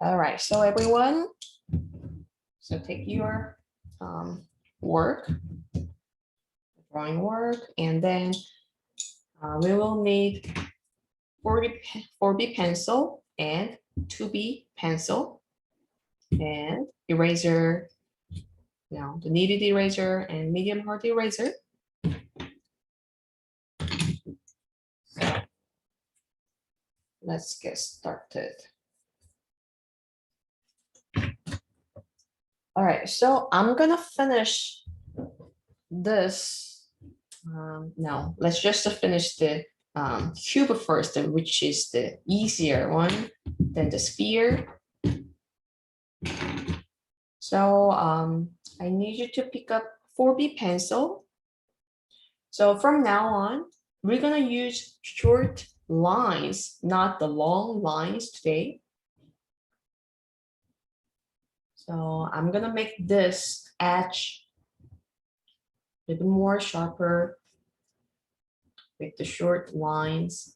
All right, so everyone, so take your work, drawing work, and then we will need 4B pencil and 2B pencil and eraser, the kneaded eraser and medium hard eraser. So let's get started. All right, so I'm gonna finish this. No, let's just finish the cube first, which is the easier one than the sphere. So I need you to pick up 4B pencil. So from now on, we're gonna use short lines, not the long lines today. So I'm gonna make this edge a little more sharper with the short lines.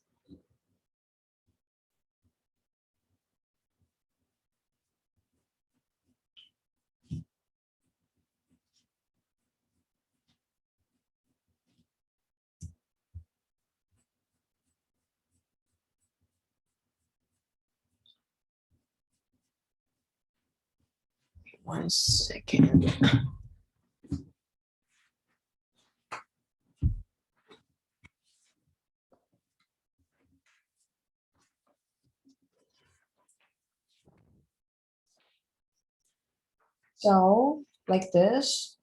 One second. So like this,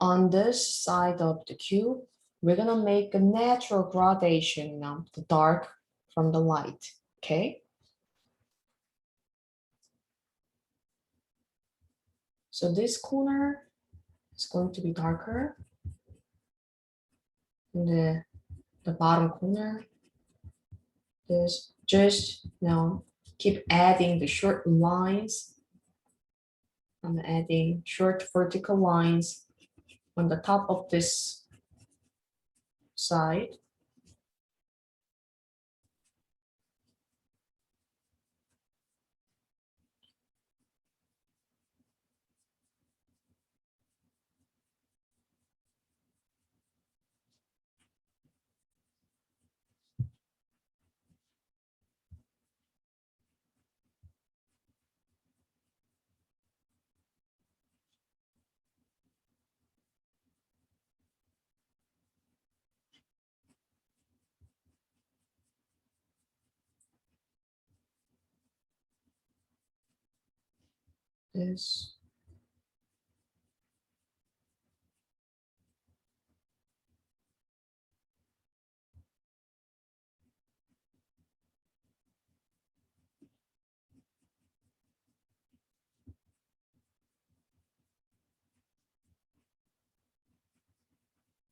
on this side of the cube, we're gonna make a natural gradation now, the dark from the light, okay? So this corner is going to be darker. And the bottom corner is just keep adding the short lines. I'm adding short vertical lines on the top of this side. This.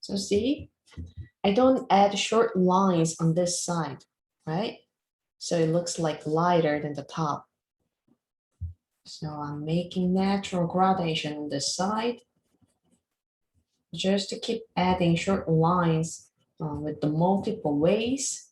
So see, I don't add short lines on this side, right? So it looks like lighter than the top. So I'm making natural gradation on this side, just to keep adding short lines with the multiple ways.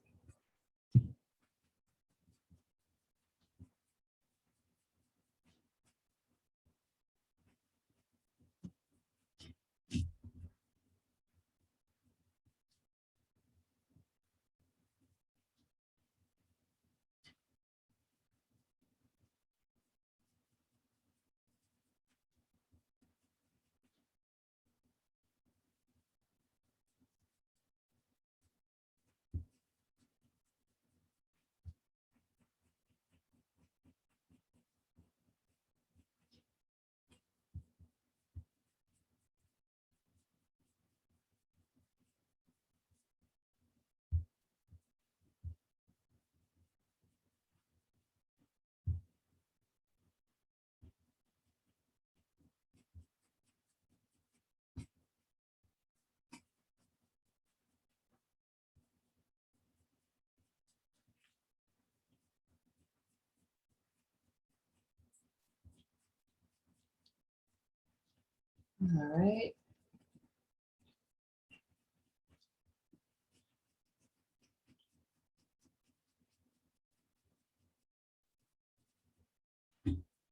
All right.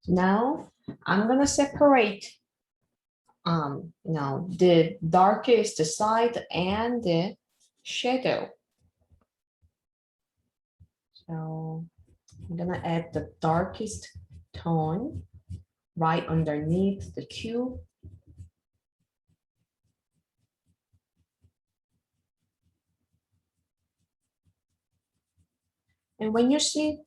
Now I'm gonna separate the darkest side and the shadow. So I'm gonna add the darkest tone right underneath the cube. And when you see,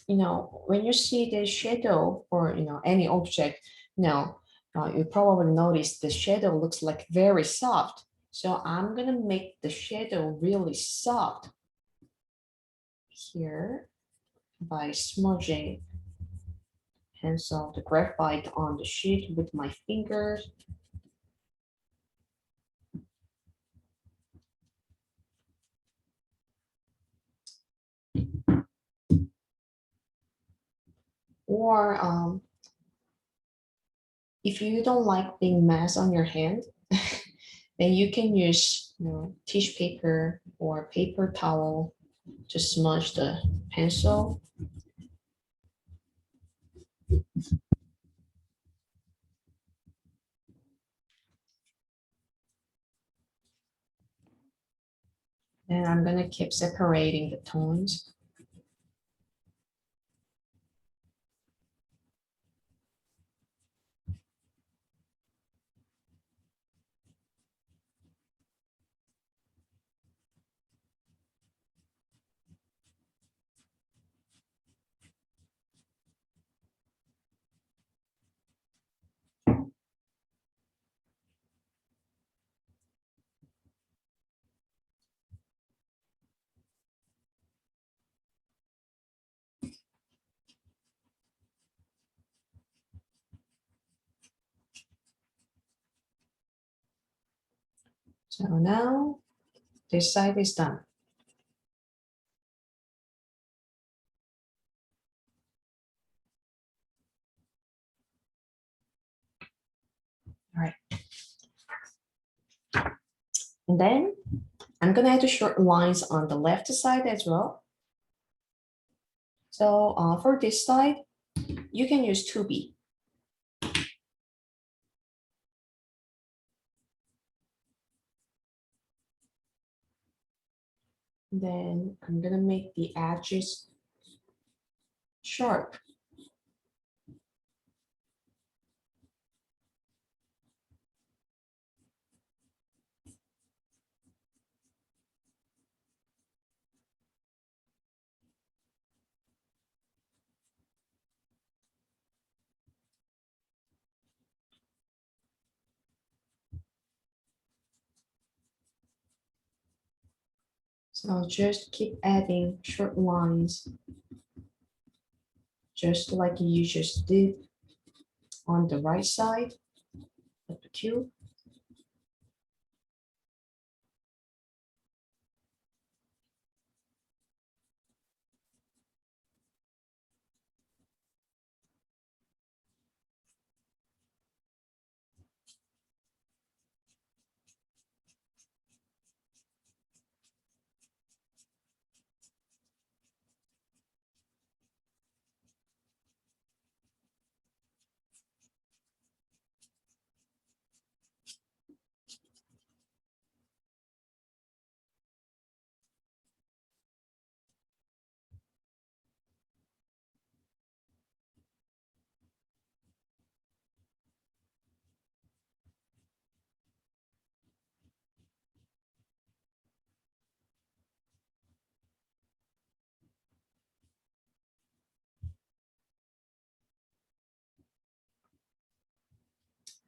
when you see the shadow or, any object, you probably notice the shadow looks like very soft. So I'm gonna make the shadow really soft here by smudging hints of the graphite on the sheet with my fingers. Or if you don't like being mess on your hand, then you can use tissue paper or paper towel to smudge the pencil. And I'm gonna keep separating the tones. So now this side is done. All right. And then I'm gonna add the short lines on the left side as well. So for this side, you can use 2B. Then I'm gonna make the edges sharp. So just keep adding short lines, just like you just did on the right side of the cube.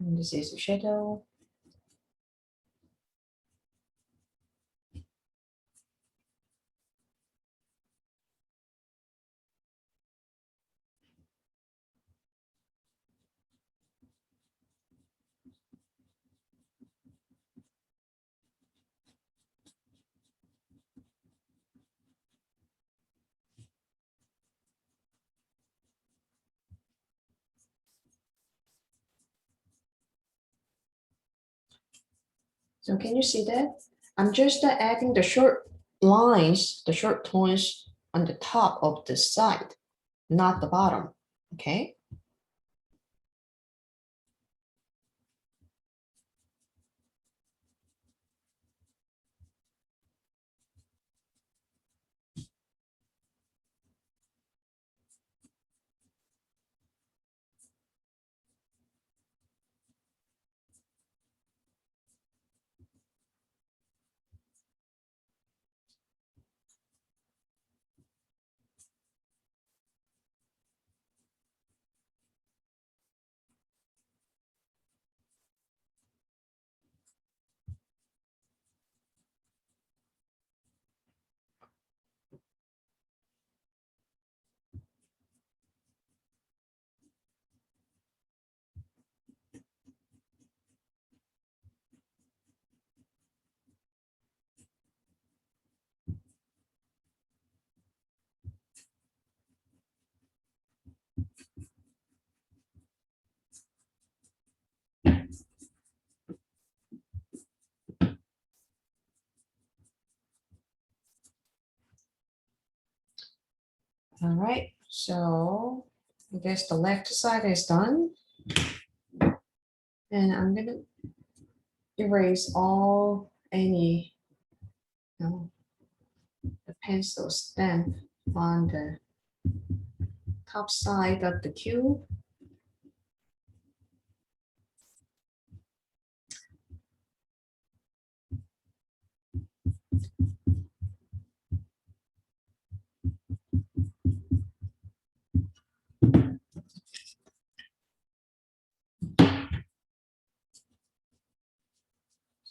And this is the shadow. So can you see that? I'm just adding the short lines, the short tones on the top of the side, not the bottom, okay? All right, so I guess the left side is done. And I'm gonna erase all any, you know, the pencil stamp on the top side of the cube.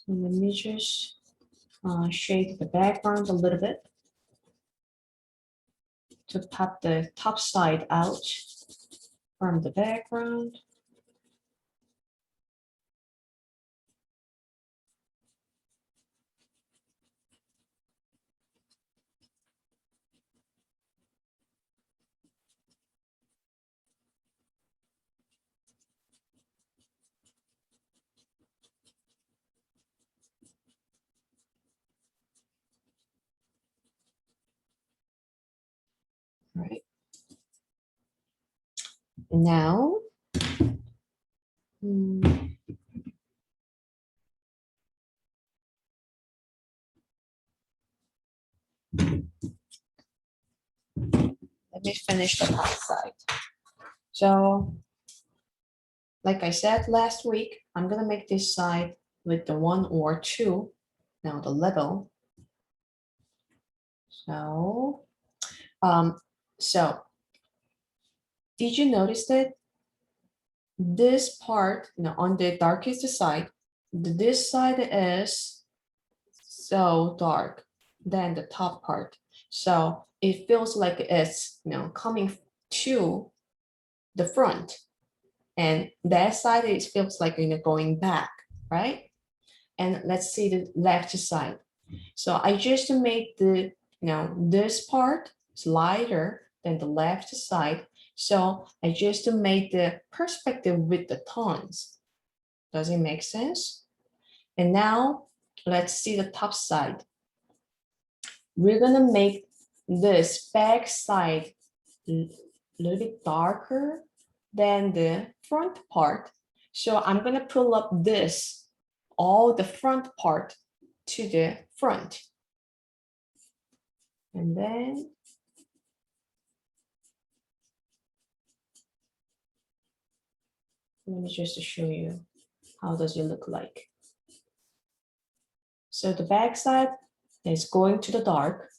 So let me just shade the background a little bit to pop the top side out from the background. Right. Now, let me finish the top side. So, like I said last week, I'm gonna make this side with the 1 or 2. Now the level. So, um, so did you notice that this part, on the darkest side, this side is so dark than the top part. So it feels like it's, coming to the front, and that side, it feels like, going back, right? And let's see the left side. So I just made the, this part is lighter than the left side. So I just made the perspective with the tones. Does it make sense? And now let's see the top side. We're gonna make this back side a little bit darker than the front part. So I'm gonna pull up this, all the front part to the front. And then let me just show you how does it look like. So the back side is going to the dark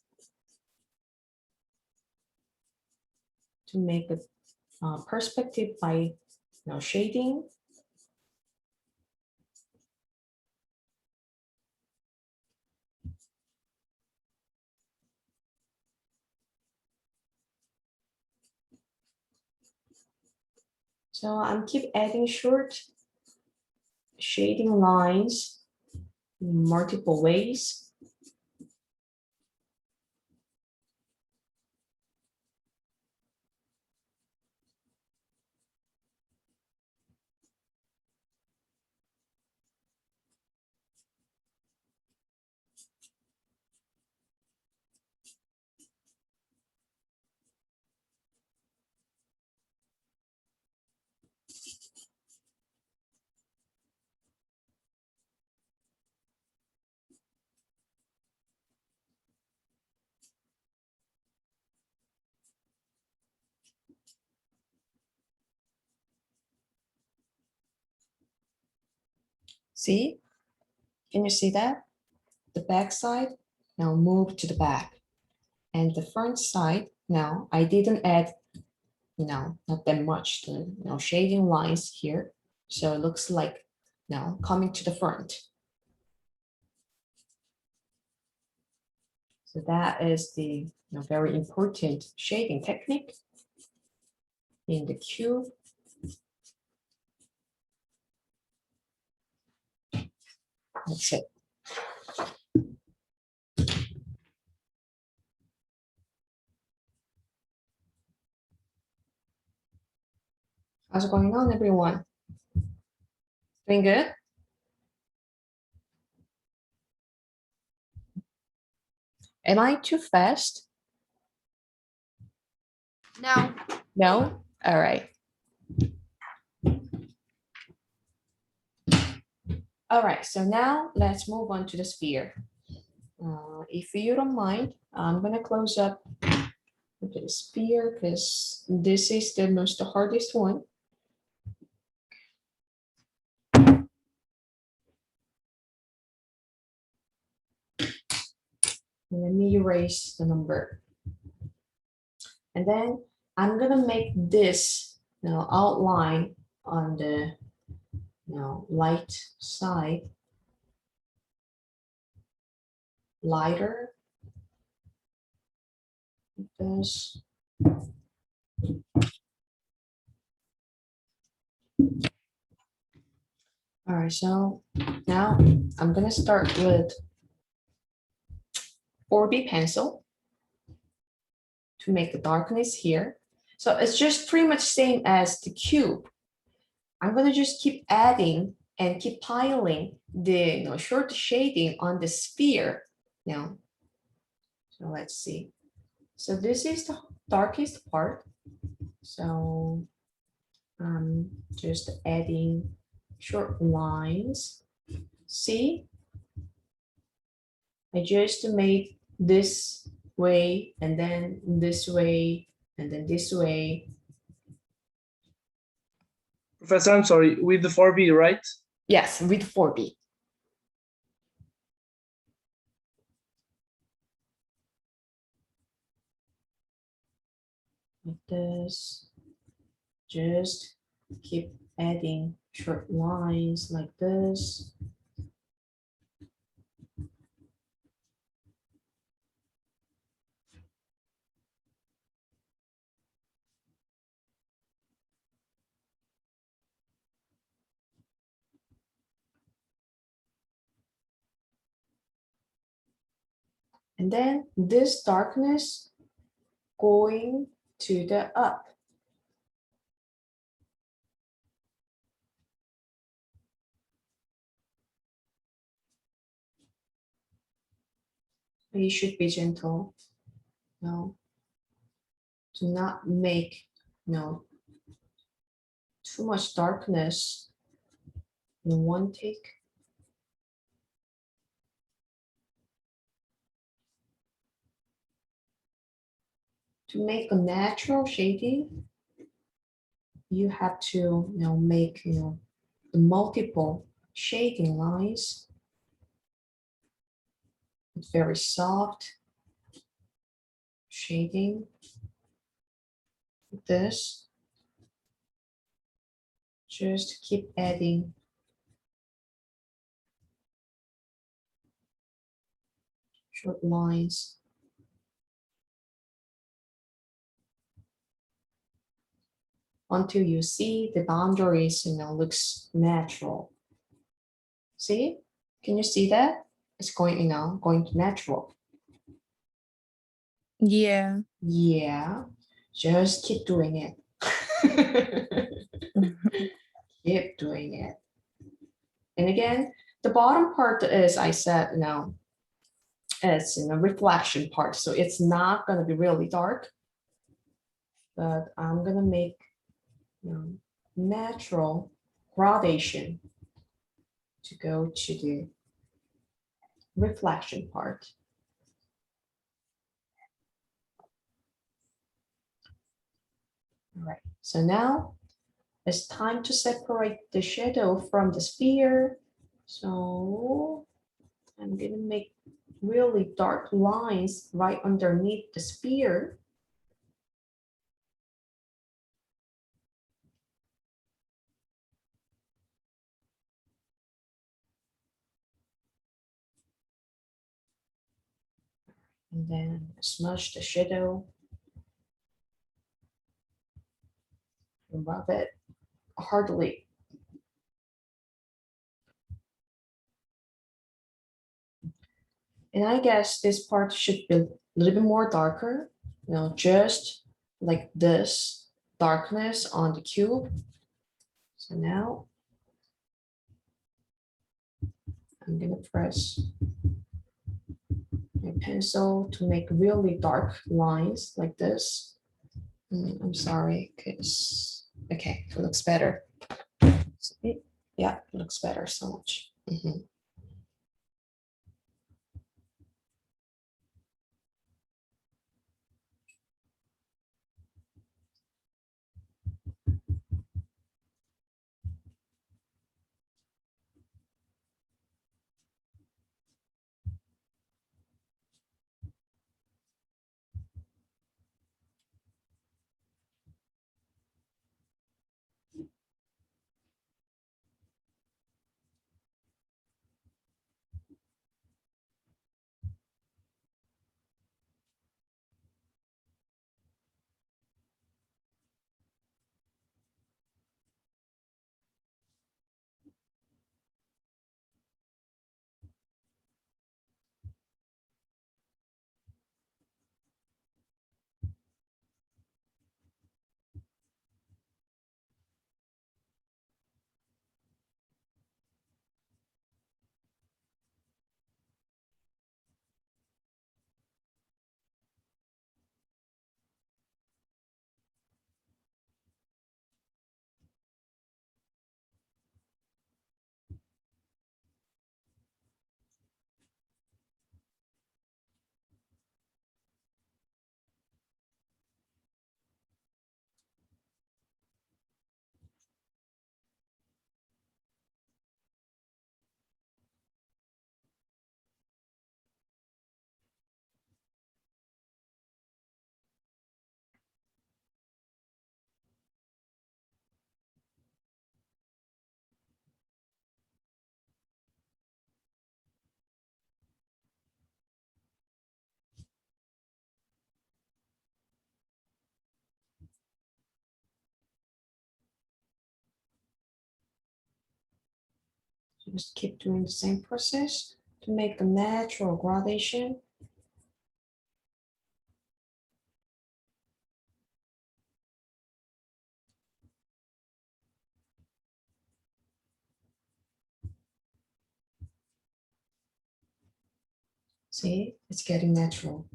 to make a perspective by shading. So I'm keep adding short shading lines in multiple ways. See, can you see that? The back side now move to the back, and the front side, now I didn't add, not that much, the shading lines here. So it looks like now coming to the front. So that is the very important shading technique in the cube. That's it. How's it going on, everyone? Doing good? Am I too fast? No. No? All right. All right, so now let's move on to the sphere. If you don't mind, I'm gonna close up the sphere because this is the hardest one. Let me erase the number. And then I'm gonna make this outline on the light side lighter. Like this. All right, so now I'm gonna start with 4B pencil to make the darkness here. So it's just pretty much same as the cube. I'm gonna just keep adding and keep piling the short shading on the sphere. Now, so let's see. So this is the darkest part. So I'm just adding short lines. See, I just made this way and then this way and then this way. Professor, I'm sorry, with the 4B, right? Yes, with 4B. Like this. Just keep adding short lines like this. And then this darkness going to the up. You should be gentle. No. Do not make too much darkness in one take. To make a natural shading, you have to make the multiple shading lines. It's very soft shading. Like this. Just keep adding short lines. Until you see the boundaries, looks natural. See? Can you see that? It's going, going to natural. Yeah. Yeah. Just keep doing it. Keep doing it. And again, the bottom part is, I said, it's in a reflection part, so it's not going to be really dark. But I'm going to make natural gradation to go to the reflection part. All right, so now it's time to separate the shadow from the sphere. So I'm gonna make really dark lines right underneath the sphere. And then smudge the shadow. And rub it hardly. And I guess this part should be a little bit more darker, just like this darkness on the cube. So now I'm gonna press my pencil to make really dark lines like this. I'm sorry, because, okay, it looks better. See? Yeah, it looks better so much. Mhm. Just keep doing the same process to make the natural gradation. See, it's getting natural.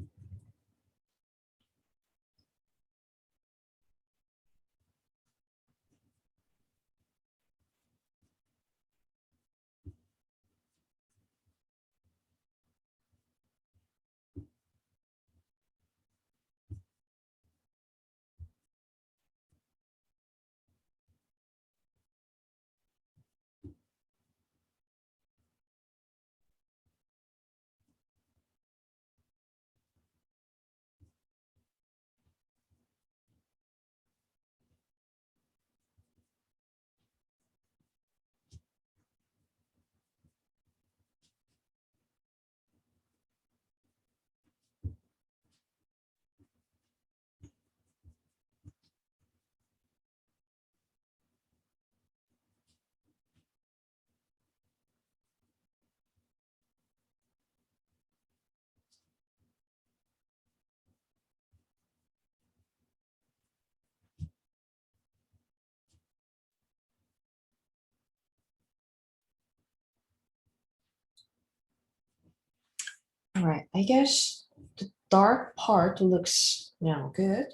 All right, I guess the dark part looks now good.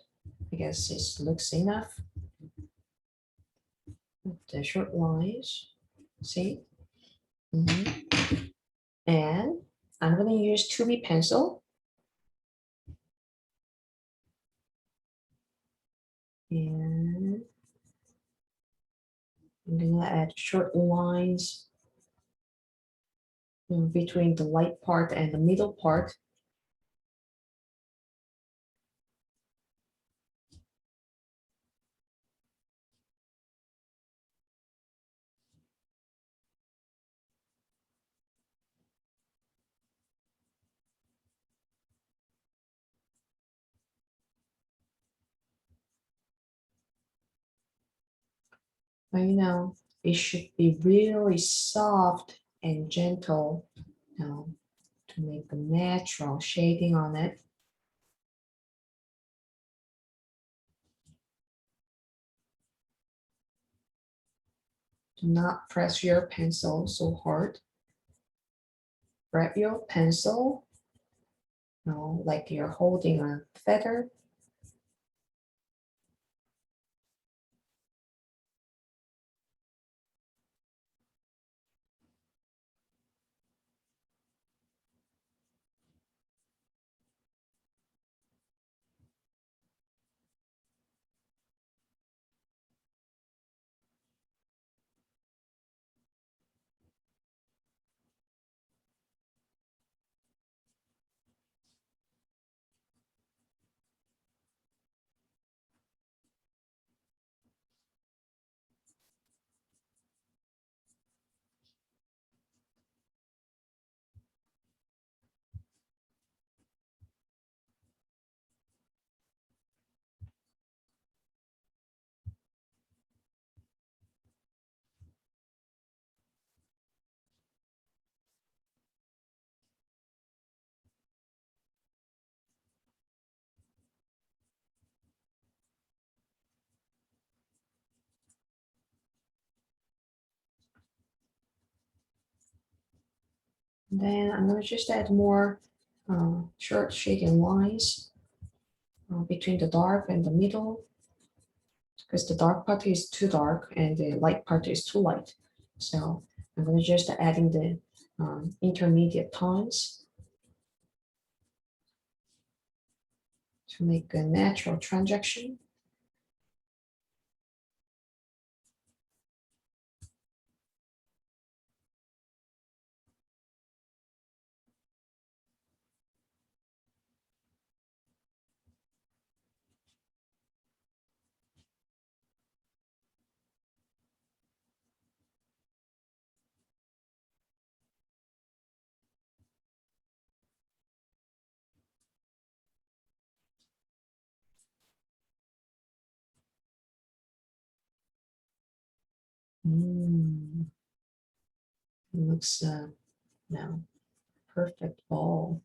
I guess it looks enough. The short lines, see? Mhm. And I'm gonna use 2B pencil. And I'm gonna add short lines between the light part and the middle part. But you know, it should be really soft and gentle now to make a natural shading on it. Do not press your pencil so hard. Grab your pencil, like you're holding a feather. Then I'm gonna just add more short shading lines between the dark and the middle, because the dark part is too dark and the light part is too light. So I'm gonna just adding the intermediate tones to make a natural transition. Mm. It looks now perfect ball.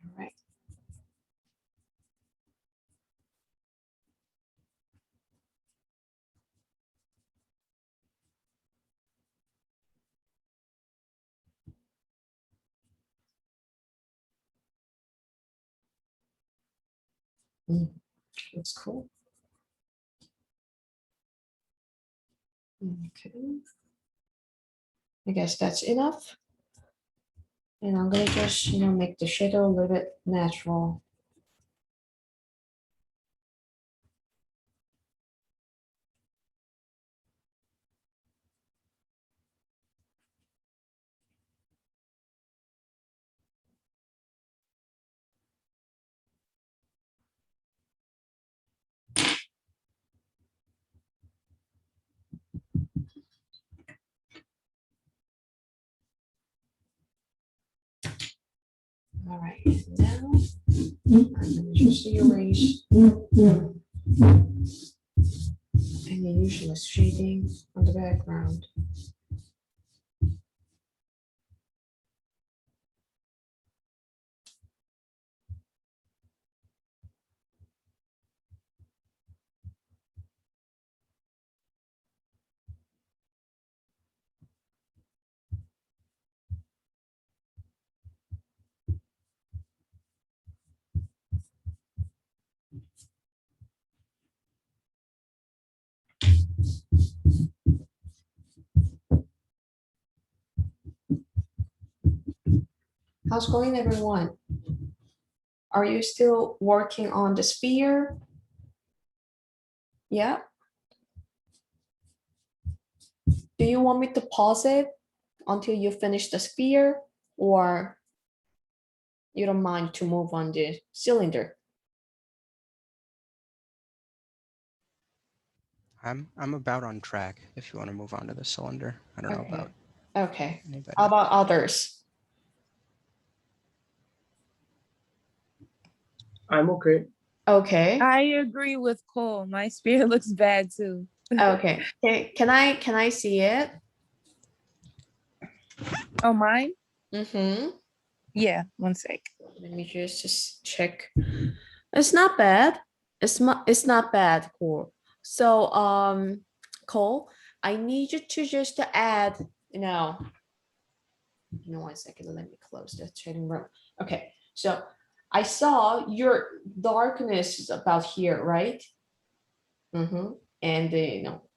All right. Looks cool. Okay. I guess that's enough. And I'm gonna just, make the shadow a little bit natural. All right, now I'm gonna just erase any useless shading on the background. How's going, everyone? Are you still working on the sphere? Yeah. Do you want me to pause it until you finish the sphere, or you don't mind to move on the cylinder? I'm about on track if you want to move on to the cylinder. I don't know Okay. about Okay. anybody. How about others? I'm okay. Okay. I agree with Cole. My spirit looks bad too. Okay. Can I see it? Oh, mine? Mm-hmm. Yeah, one sec. Let me just check. It's not bad. It's not bad, Cole. So Cole, I need you to just to add, give me 1 second. Let me close the chatting room. Okay, so I saw your darkness is about here, right? Mm-hmm. And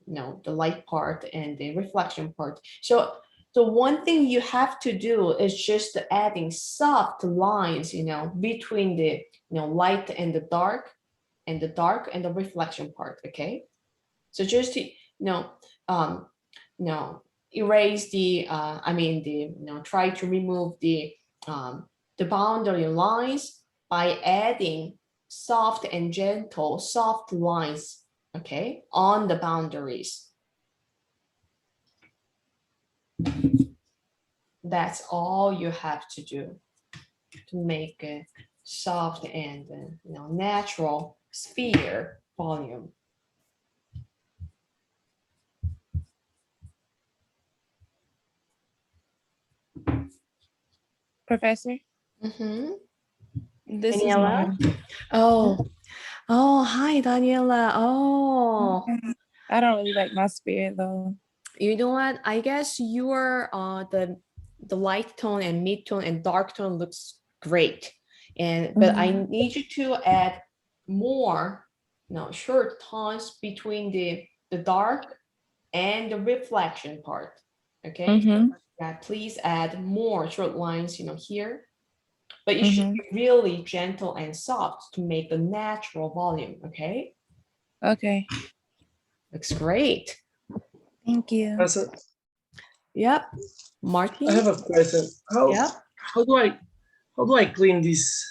the light part and the reflection part. So the one thing you have to do is just adding soft lines, between the, light and the dark, and the reflection part, okay? So just to, erase the, try to remove the boundary lines by adding soft and gentle, soft lines, okay, on the boundaries. That's all you have to do to make a soft and natural sphere volume. Professor, Mhm. this Daniela? is mine. Oh, hi, Daniela. Oh, I don't really like my spirit though. you know what? I guess your the light tone and mid tone and dark tone looks great, but I need you to add more, short tones between the dark and the reflection part. Okay. Yeah, please add more short lines, here, but you should be really gentle and soft to make a natural volume. Okay. Okay. Looks great. Thank you. Professor, Yep. I Martin. have a question. Yeah. How do I clean this?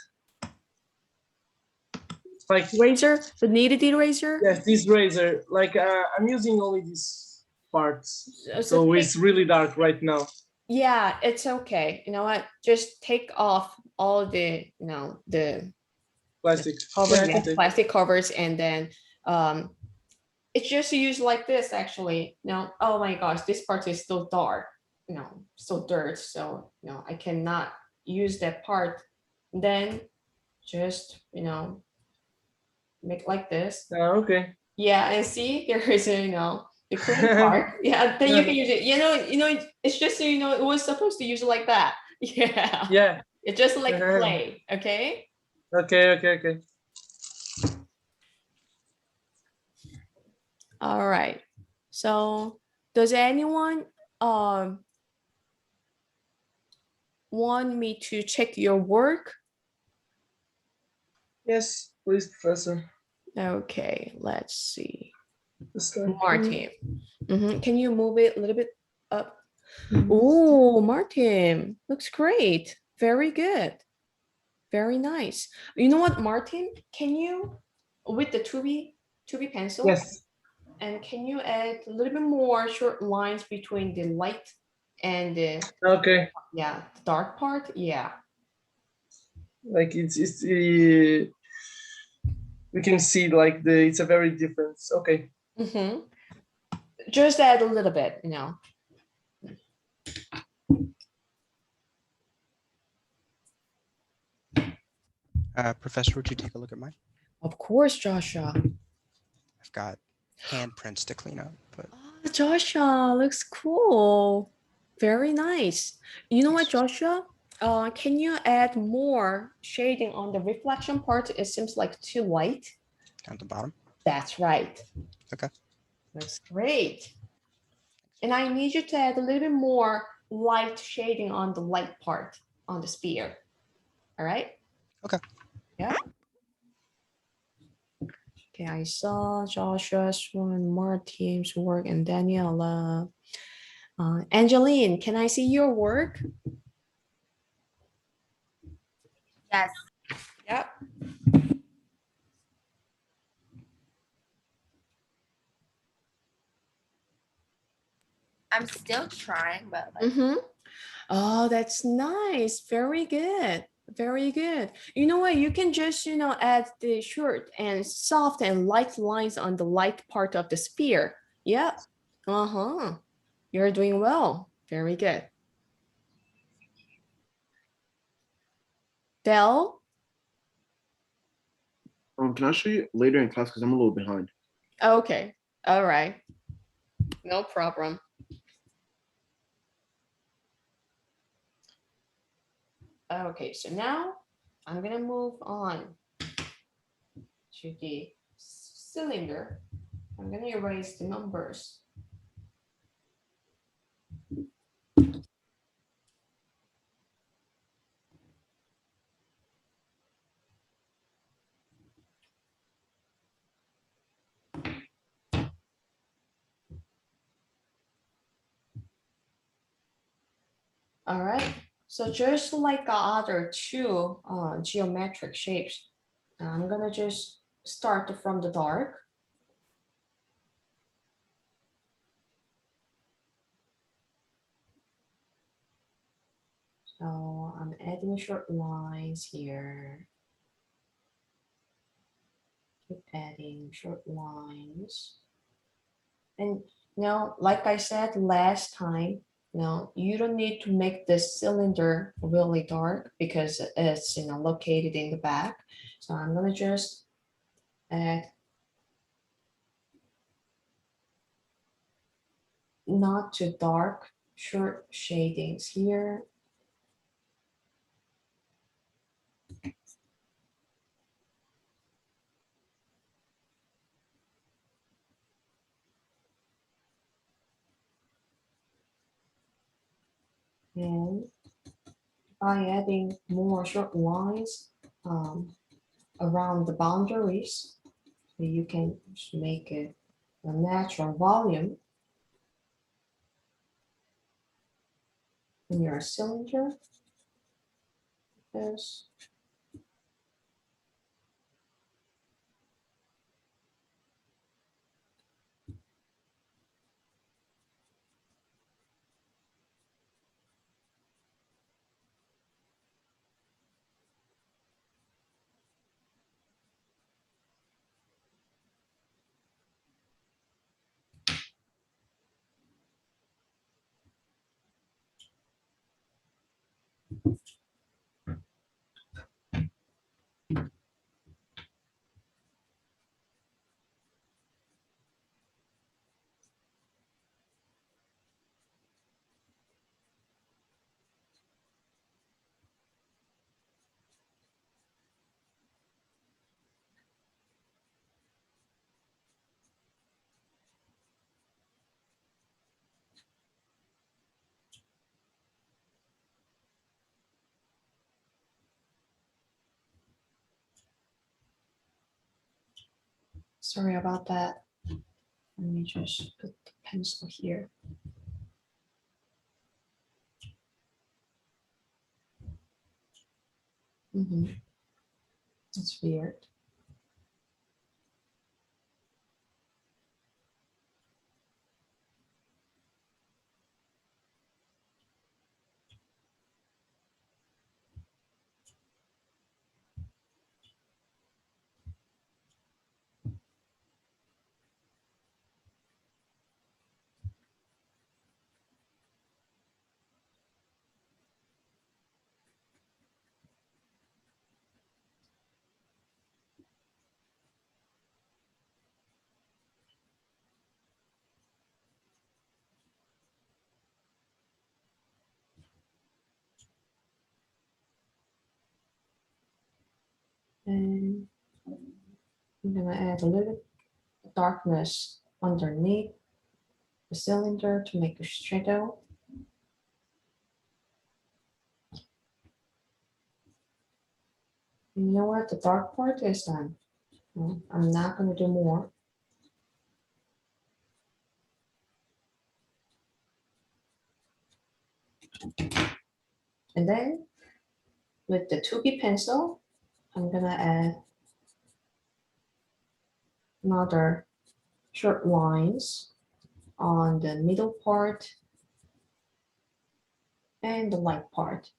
Like, Razor, the kneaded eraser. yes, this razor. Like, I'm using only these parts, So so it's really dark right now. yeah, it's okay. You know what? Just take off all the, the Plastic. cover, Yeah, I can take. plastic covers, and then it's just used like this actually. Now, oh my gosh, this part is still dark, still dirt. So, I cannot use that part. Then just, make like this. Okay. Yeah, and see, there is a, the clean part. Yeah, then you can use it. It's just so it was supposed to use it like that. Yeah. Yeah. It's just like clay. Okay. Okay. All right. So, does anyone want me to check your work? Yes, please, Professor. Okay, let's see. Start. Martin. Can you move it a little bit up? Oh, Martin, looks great. Very good. Very nice. You know what, Martin? Can you, with the 2B pencil, Yes. and can you add a little bit more short lines between the light and the Okay. the dark part? Yeah. Like it's we can see like it's a very difference. Okay. Just add a little bit, Professor, would you take a look at mine? Of course, Joshua. I've got handprints to clean up, but Oh, Joshua, looks cool. Very nice. You know what, Joshua? Can you add more shading on the reflection part? It seems like too light. down at the bottom. That's right. Okay. That's great. And I need you to add a little bit more light shading on the light part on the sphere. All right? Okay. Yeah. Okay, I saw Joshua's one, Martin's work, and Daniela. Angeline, can I see your work? Yes. Yep. I'm still trying, but like, Oh, that's nice. Very good. Very good. You know what? You can just, add the short and soft and light lines on the light part of the sphere. Yep. Uh-huh. You're doing well. Very good. Del? Can I show you later in class because I'm a little behind? Okay. All right. No problem. Okay, so now I'm gonna move on to the cylinder. I'm gonna erase the numbers. All right, so just like the other two geometric shapes, I'm gonna just start from the dark. So I'm adding short lines here. Keep adding short lines. And now, like I said last time, you don't need to make this cylinder really dark because it's located in the back. So I'm gonna just add not too dark short shadings here. And by adding more short lines around the boundaries, you can just make it a natural volume in your cylinder. This. Sorry about that. Let me just put the pencil here. That's weird. And I'm gonna add a little darkness underneath the cylinder to make a shadow. And you know what? The dark part is done. I'm not gonna do more. And then with the 2B pencil, I'm gonna add another short lines on the middle part and the light part.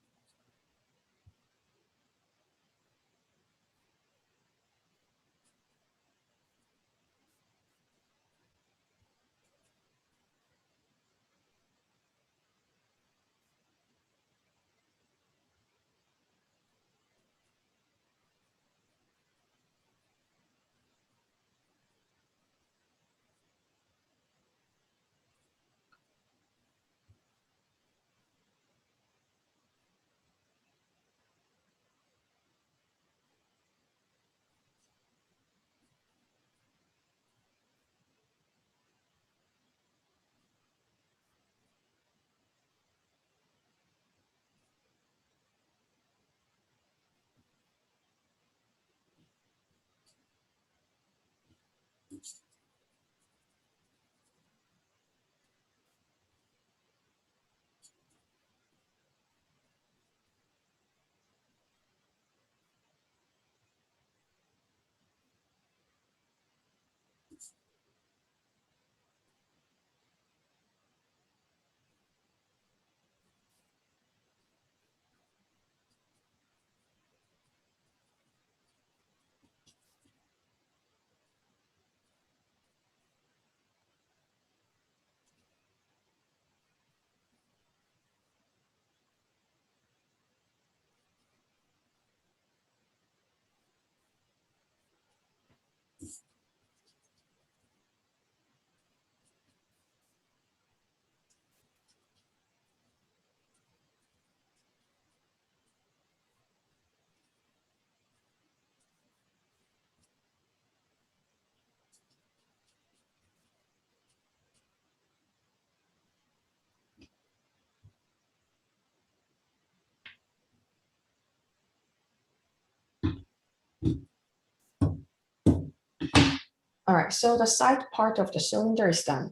All right, so the side part of the cylinder is done.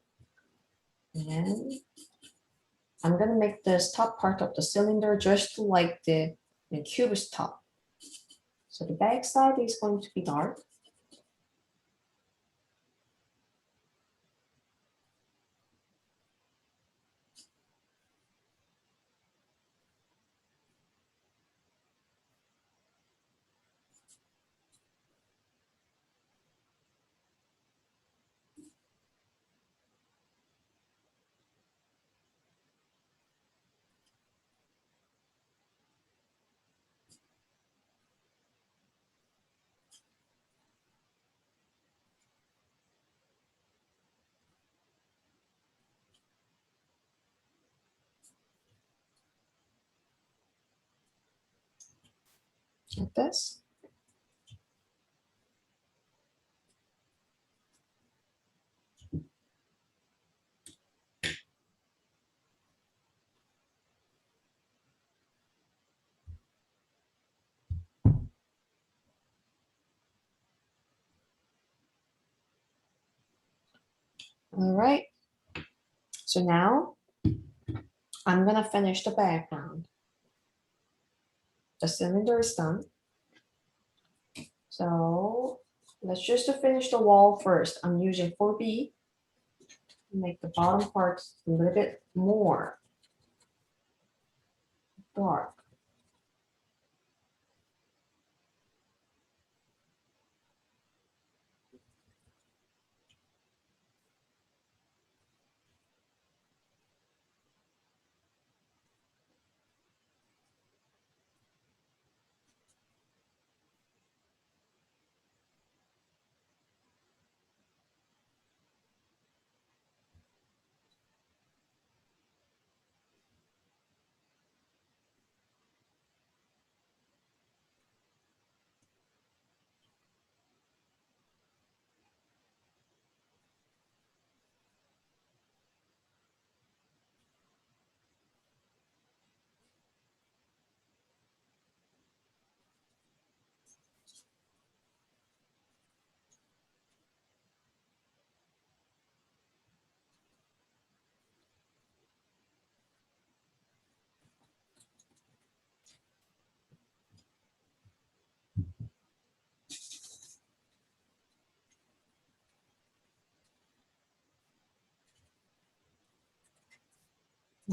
And I'm gonna make this top part of the cylinder just like the cube's top. So the back side is going to be dark. Like this. All right. So now I'm gonna finish the background. The cylinder is done. So let's just finish the wall first. I'm using 4B to make the bottom part a little bit more dark.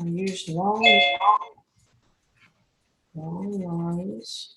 I use long lines.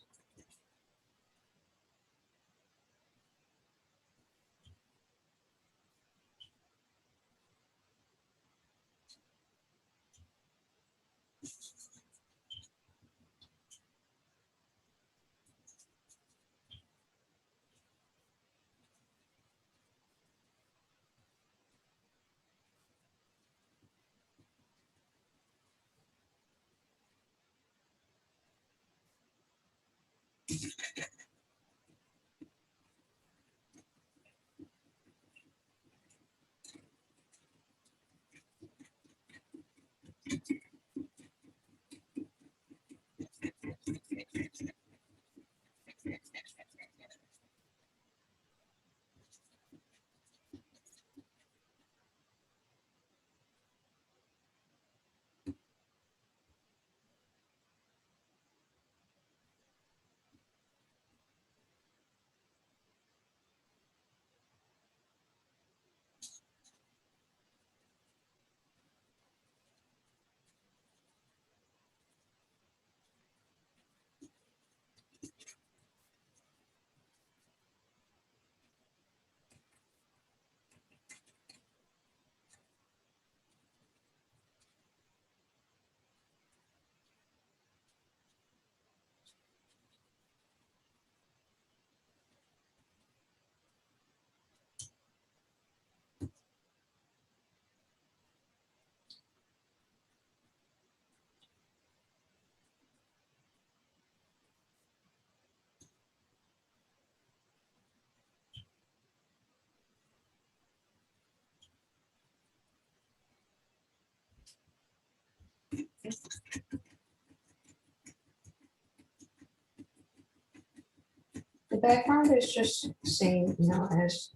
The background is just same, as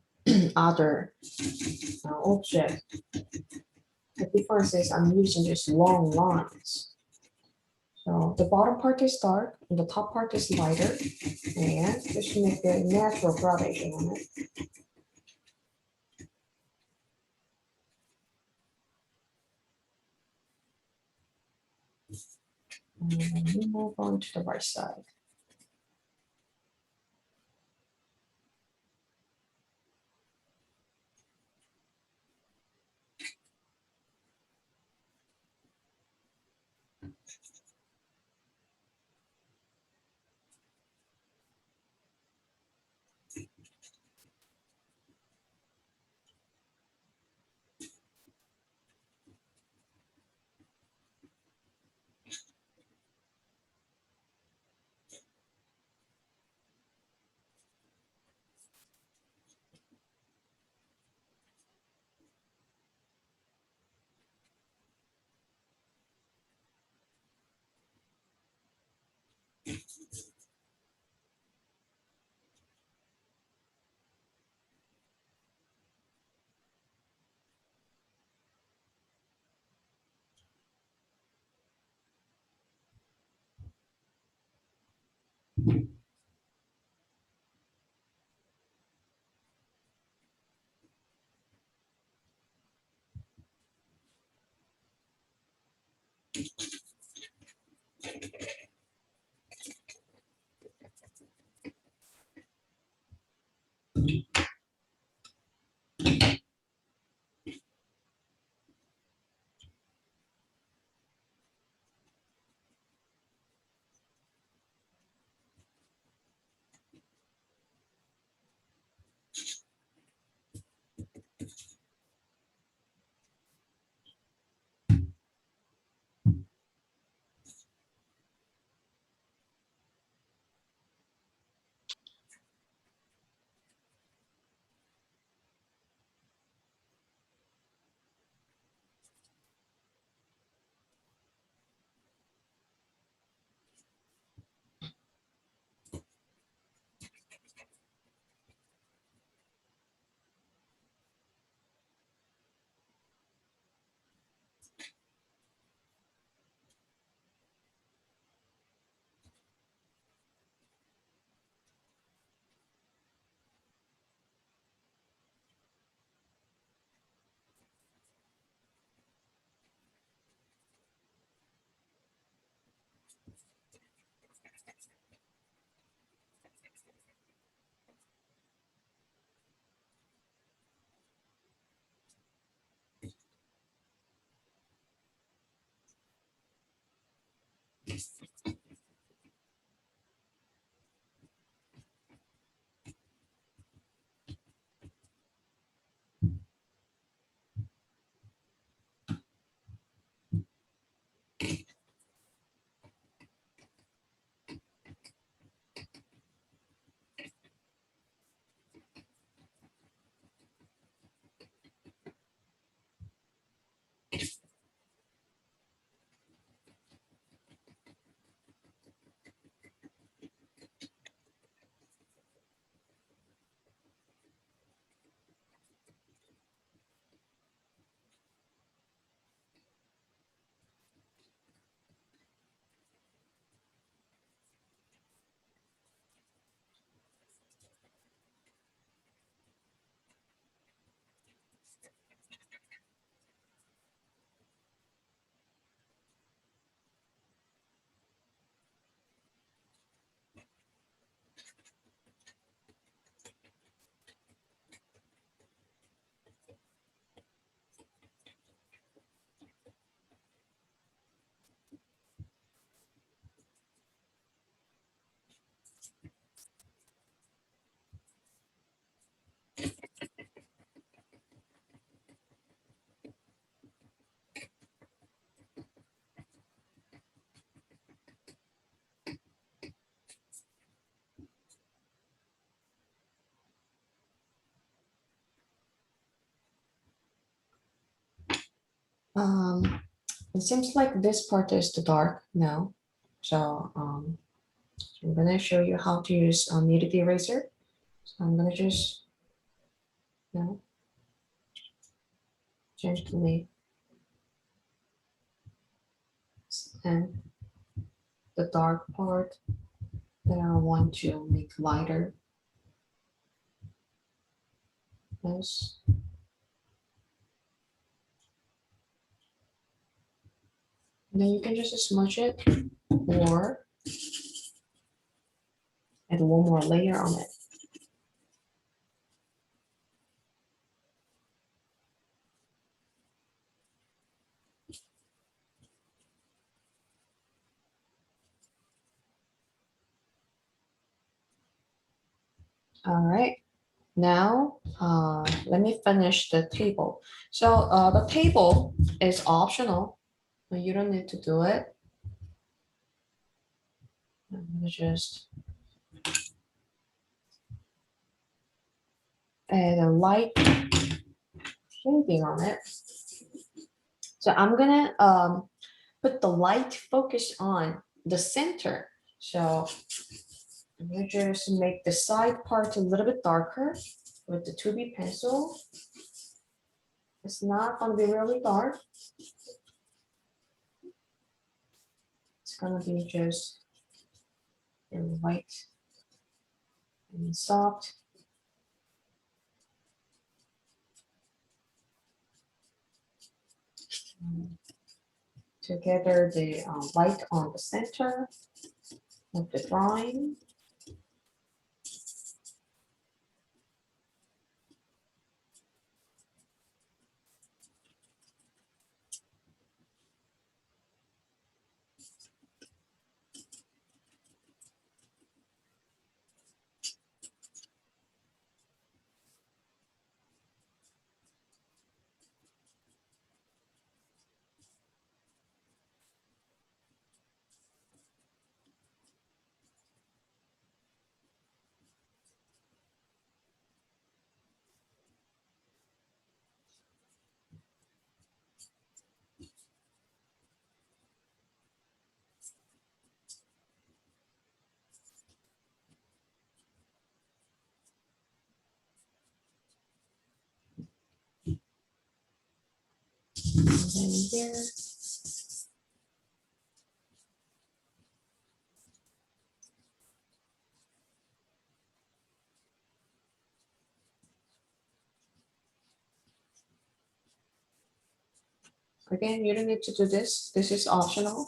other object. The difference is I'm using just long lines. So the bottom part is dark and the top part is lighter, and just make a natural gradation on it. And then we move on to the right side. It seems like this part is the dark now. So I'm gonna show you how to use a nudity eraser. So I'm gonna just No. Gently. And the dark part that I want to make lighter. Yes. Then you can just smudge it or add one more layer on it. All right, now let me finish the table. So the table is optional, but you don't need to do it. I'm gonna just add a light shading on it. So I'm gonna put the light focus on the center. So I'm gonna just make the side part a little bit darker with the 2B pencil. It's not gonna be really dark. It's gonna be just white and soft. Together the light on the center of the drawing. And then here. Again, you don't need to do this. This is optional.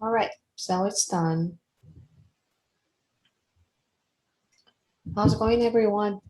All right, so it's done. How's it going, everyone?